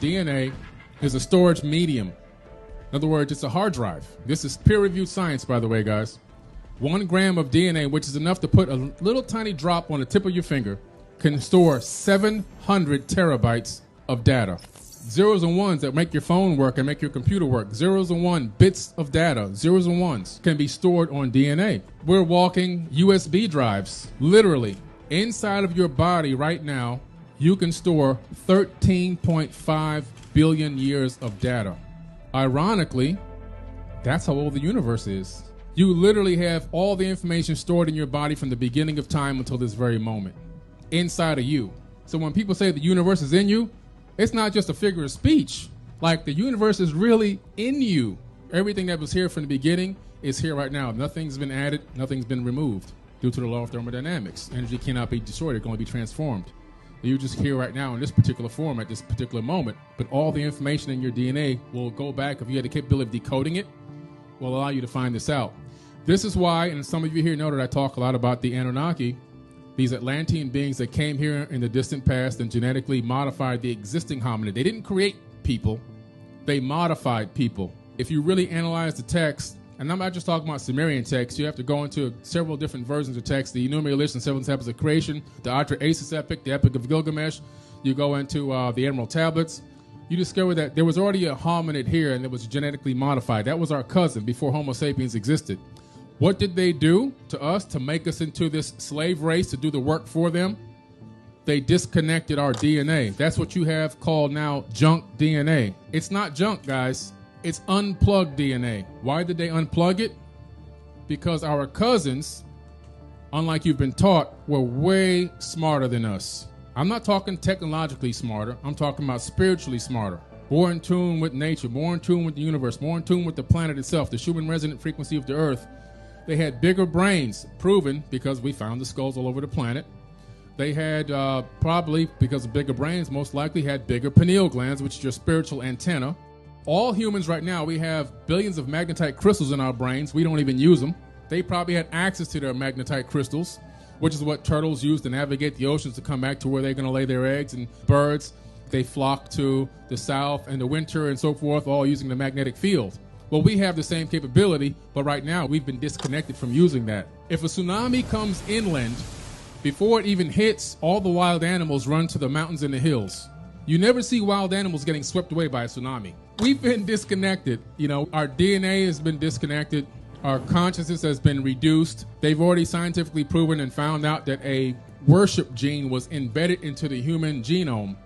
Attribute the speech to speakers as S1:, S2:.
S1: DNA is a storage medium. In other words, it's a hard drive. This is peer-reviewed science, by the way, guys. 1 gram of DNA, which is enough to put a little tiny drop on the tip of your finger, can store 700 terabytes of data. Zeros and ones that make your phone work and make your computer work. Zeros and one bits of data, zeros and ones, can be stored on DNA. We're walking USB drives, literally. Inside of your body right now, you can store 13.5 billion years of data. Ironically, that's how old the universe is. You literally have all the information stored in your body from the beginning of time until this very moment, inside of you. So when people say the universe is in you, it's not just a figure of speech. Like, the universe is really in you. Everything that was here from the beginning is here right now. Nothing's been added, nothing's been removed due to the law of thermodynamics. Energy cannot be destroyed, it can only be transformed. You're just here right now in this particular form at this particular moment, but all the information in your DNA will go back, if you had the capability of decoding it, will allow you to find this out. This is why, and some of you here know that I talk a lot about the Anunnaki, these Atlantean beings that came here in the distant past and genetically modified the existing hominid. They didn't create people, they modified people. If you really analyze the text, and I'm not just talking about Sumerian text, you have to go into several different versions of text, the Enuma Elish and Seven Tablets of Creation, the Atra-Asis epic, the Epic of Gilgamesh, you go into the Emerald Tablets, you discover that there was already a hominid here and it was genetically modified. That was our cousin before Homo sapiens existed. What did they do to us to make us into this slave race to do the work for them? They disconnected our DNA. That's what you have called now junk DNA. It's not junk, guys. It's unplugged DNA. Why did they unplug it? Because our cousins, unlike you've been taught, were way smarter than us. I'm not talking technologically smarter. I'm talking about spiritually smarter. More in tune with nature, more in tune with the universe, more in tune with the planet itself, the Schumann resonant frequency of the earth. They had bigger brains, proven because we found the skulls all over the planet. They had, probably because of bigger brains, most likely had bigger pineal glands, which is your spiritual antenna. All humans right now, we have billions of magnetite crystals in our brains. We don't even use them. They probably had access to their magnetite crystals, which is what turtles use to navigate the oceans to come back to where they're going to lay their eggs. And birds, they flock to the south and the winter and so forth, all using the magnetic field. Well, we have the same capability, but right now we've been disconnected from using that. If a tsunami comes inland, before it even hits, all the wild animals run to the mountains and the hills. You never see wild animals getting swept away by a tsunami. We've been disconnected. You know, our DNA has been disconnected. Our consciousness has been reduced. They've already scientifically proven and found out that a worship gene was embedded into the human genome.